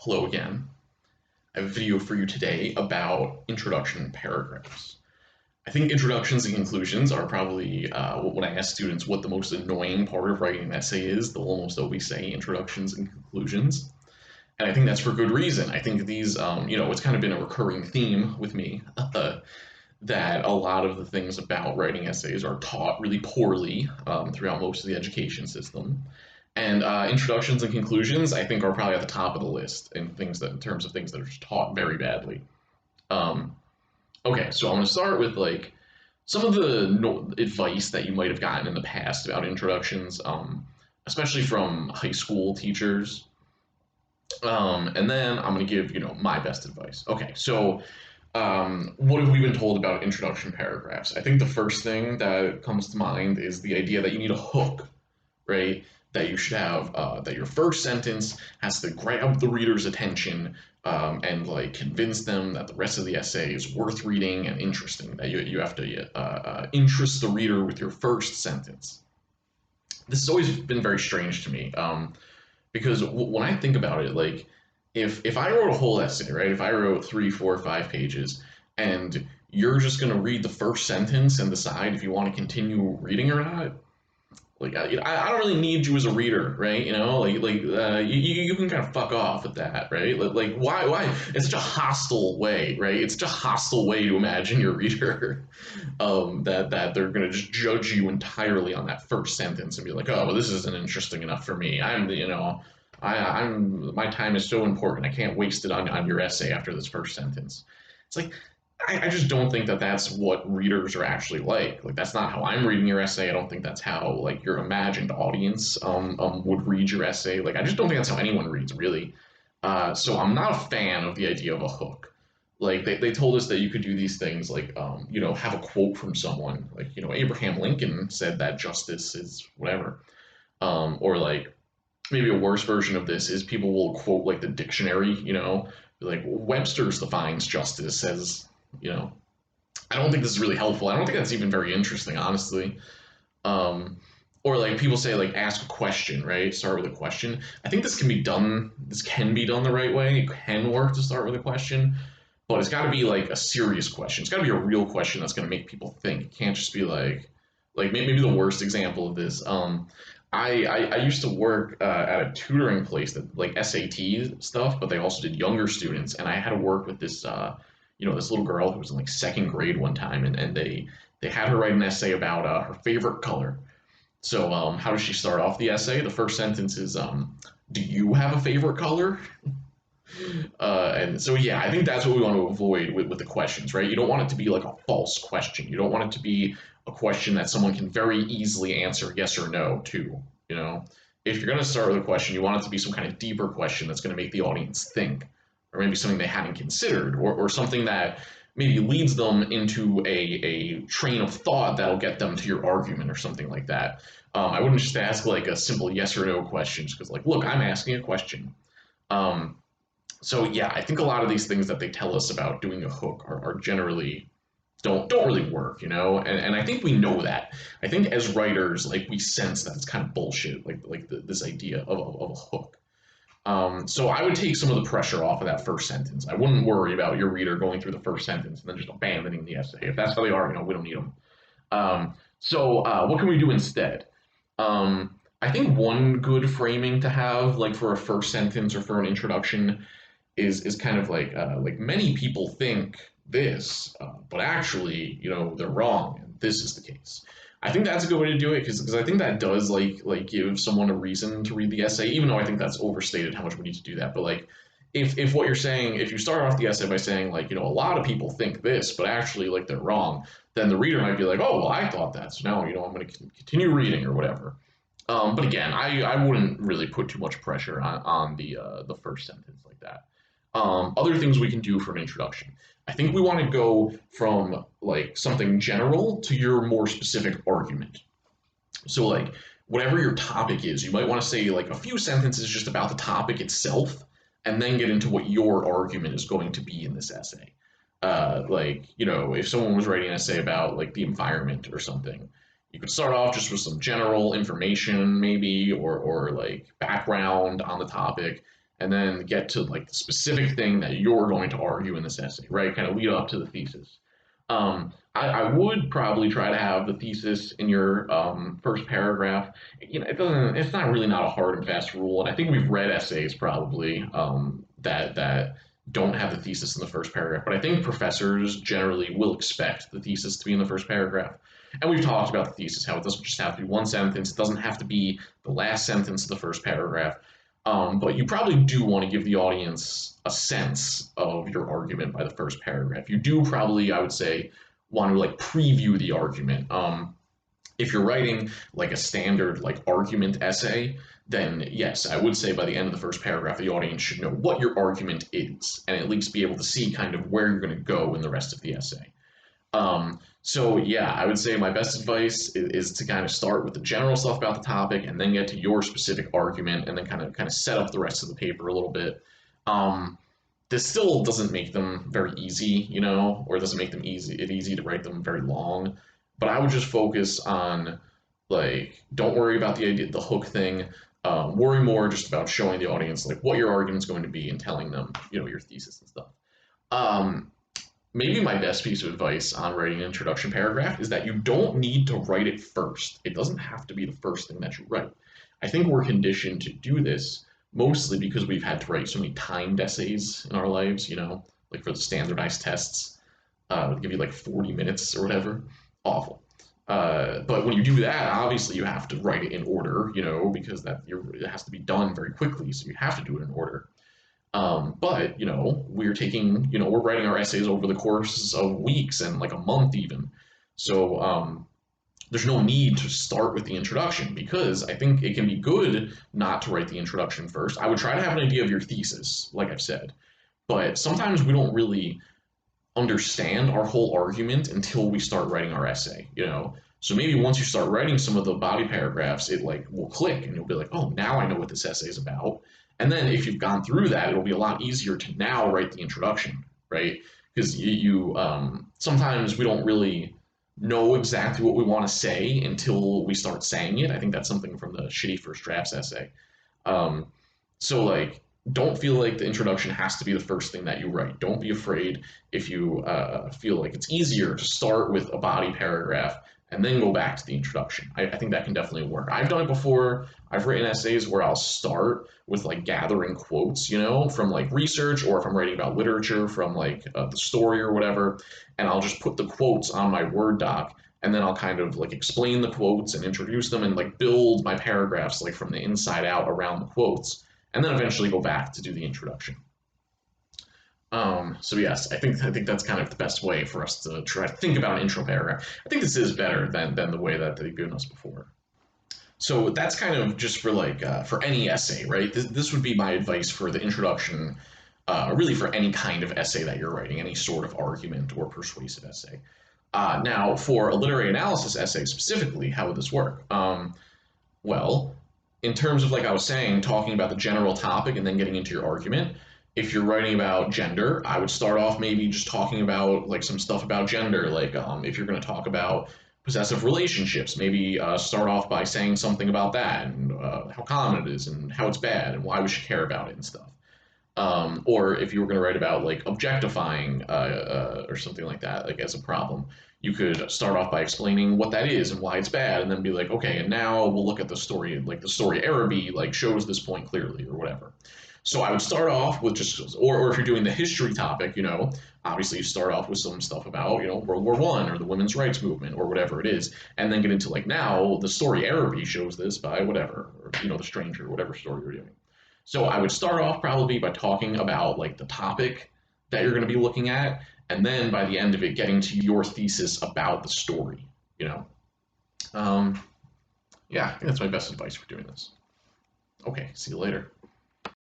Hello again. I have a video for you today about introduction paragraphs. I think introductions and conclusions are probably when I ask students what the most annoying part of writing an essay is, they'll almost always say introductions and conclusions. And I think that's for good reason. I think these, it's kind of been a recurring theme with me that a lot of the things about writing essays are taught really poorly throughout most of the education system. And introductions and conclusions, I think, are probably at the top of the list in terms of things that are taught very badly. Um, okay, so I'm going to start with like some of the advice that you might have gotten in the past about introductions, especially from high school teachers. And then I'm going to give my best advice. Okay, so what have we been told about introduction paragraphs? I think the first thing that comes to mind is the idea that you need a hook, right? That you should have that your first sentence has to grab the reader's attention and like convince them that the rest of the essay is worth reading and interesting. That you have to interest the reader with your first sentence. This has always been very strange to me because when I think about it, like if I wrote a whole essay, right? If I wrote 3, 4, 5 pages, and you're just gonna read the first sentence and decide if you want to continue reading or not, like I don't really need you as a reader, right? You can kind of fuck off with that, right? Like why it's such a hostile way, right? It's such a hostile way to imagine your reader that they're gonna just judge you entirely on that first sentence and be like, oh well, this isn't interesting enough for me. I'm my time is so important. I can't waste it on your essay after this first sentence. It's like I just don't think that that's what readers are actually like. Like that's not how I'm reading your essay. I don't think that's how like your imagined audience would read your essay. Like I just don't think that's how anyone reads really. So I'm not a fan of the idea of a hook. Like they told us that you could do these things like have a quote from someone like Abraham Lincoln said that justice is whatever, or like maybe a worse version of this is people will quote like the dictionary, like Webster's defines justice as you know I don't think this is really helpful. I don't think that's even very interesting, honestly. um or like people say like ask a question, right? Start with a question. I think this can be done the right way. It can work to start with a question, but it's got to be like a serious question. It's got to be a real question that's going to make people think. It can't just be like maybe the worst example of this. I used to work at a tutoring place that like SAT stuff, but they also did younger students, and I had to work with this little girl who was in like second grade one time, and they had her write an essay about her favorite color. So how does she start off the essay? The first sentence is, "Do you have a favorite color?" And so yeah, I think that's what we want to avoid with the questions, right? You don't want it to be like a false question. You don't want it to be a question that someone can very easily answer yes or no to. You know, if you're going to start with a question, you want it to be some kind of deeper question that's going to make the audience think, or maybe something they hadn't considered, or something that maybe leads them into a train of thought that'll get them to your argument or something like that. I wouldn't just ask like a simple yes or no question just because like, look, I'm asking a question. Um, so yeah, I think a lot of these things that they tell us about doing a hook are generally don't really work, and I think we know that. I think as writers, like we sense that it's kind of bullshit, this idea of a hook. So I would take some of the pressure off of that first sentence. I wouldn't worry about your reader going through the first sentence and then just abandoning the essay. If that's how they are, we don't need them. What can we do instead? I think one good framing to have, like for a first sentence or for an introduction, is kind of like many people think this, but actually, they're wrong, and this is the case. I think that's a good way to do it because I think that does like give someone a reason to read the essay, even though I think that's overstated how much we need to do that. But like, if what you're saying, if you start off the essay by saying like, a lot of people think this, but actually like they're wrong, then the reader might be like, oh well, I thought that, so now I'm going to continue reading or whatever. But again, I wouldn't really put too much pressure on the first sentence like that. Other things we can do for an introduction. I think we want to go from like something general to your more specific argument. So like whatever your topic is, you might want to say like a few sentences just about the topic itself, and then get into what your argument is going to be in this essay. If someone was writing an essay about like the environment or something, you could start off just with some general information maybe or like background on the topic, and then get to like the specific thing that you're going to argue in this essay, right? Kind of lead up to the thesis. I would probably try to have the thesis in your first paragraph. You know, it's not really not a hard and fast rule, and I think we've read essays probably that don't have the thesis in the first paragraph. But I think professors generally will expect the thesis to be in the first paragraph. And we've talked about the thesis, how it doesn't just have to be one sentence. It doesn't have to be the last sentence of the first paragraph. But you probably do want to give the audience a sense of your argument by the first paragraph. You do probably, I would say, want to like preview the argument. If you're writing like a standard like argument essay, then yes, I would say by the end of the first paragraph, the audience should know what your argument is and at least be able to see kind of where you're going to go in the rest of the essay. So yeah, I would say my best advice is to kind of start with the general stuff about the topic and then get to your specific argument and then kind of set up the rest of the paper a little bit. This still doesn't make them very easy, you know, or it doesn't make them easy to write them very long. But I would just focus on like don't worry about the idea, the hook thing. Worry more just about showing the audience like what your argument's going to be and telling them, you know, your thesis and stuff. Um, Maybe my best piece of advice on writing an introduction paragraph is that you don't need to write it first. It doesn't have to be the first thing that you write. I think we're conditioned to do this mostly because we've had to write so many timed essays in our lives, you know, like for the standardized tests, give you like 40 minutes or whatever. Awful. But when you do that, obviously you have to write it in order, you know, because it has to be done very quickly, so you have to do it in order. But you know, we're writing our essays over the course of weeks and like a month even. So there's no need to start with the introduction because I think it can be good not to write the introduction first. I would try to have an idea of your thesis, like I've said, but sometimes we don't really understand our whole argument until we start writing our essay, you know. So maybe once you start writing some of the body paragraphs, it like will click and you'll be like, oh, now I know what this essay is about. And then if you've gone through that, it'll be a lot easier to now write the introduction, right? Because sometimes we don't really know exactly what we want to say until we start saying it. I think that's something from the shitty first drafts essay. Um, so like, don't feel like the introduction has to be the first thing that you write. Don't be afraid if you feel like it's easier to start with a body paragraph and then go back to the introduction. I think that can definitely work. I've done it before. I've written essays where I'll start with like gathering quotes, you know, from like research, or if I'm writing about literature from like the story or whatever, and I'll just put the quotes on my Word doc, and then I'll kind of like explain the quotes and introduce them and like build my paragraphs like from the inside out around the quotes, and then eventually go back to do the introduction. So yes, I think that's kind of the best way for us to try to think about an intro paragraph. I think this is better than the way that they've given us before. So that's kind of just for like for any essay, right? This would be my advice for the introduction, really for any kind of essay that you're writing, any sort of argument or persuasive essay. Now, for a literary analysis essay specifically, how would this work? Well, in terms of like I was saying, talking about the general topic and then getting into your argument. If you're writing about gender, I would start off maybe just talking about like some stuff about gender, like if you're going to talk about possessive relationships, maybe start off by saying something about that and how common it is and how it's bad and why we should care about it and stuff. Or if you were going to write about like objectifying or something like that, like as a problem, you could start off by explaining what that is and why it's bad, and then be like, okay, and now we'll look at the story, like the story Araby like shows this point clearly or whatever. So I would start off with just, or if you're doing the history topic, you know, obviously you start off with some stuff about, you know, World War I or the women's rights movement or whatever it is, and then get into like now the story Araby shows this by whatever, or you know, the stranger, whatever story you're doing. So I would start off probably by talking about like the topic that you're going to be looking at, and then by the end of it, getting to your thesis about the story, you know. Yeah, I think that's my best advice for doing this. Okay, see you later.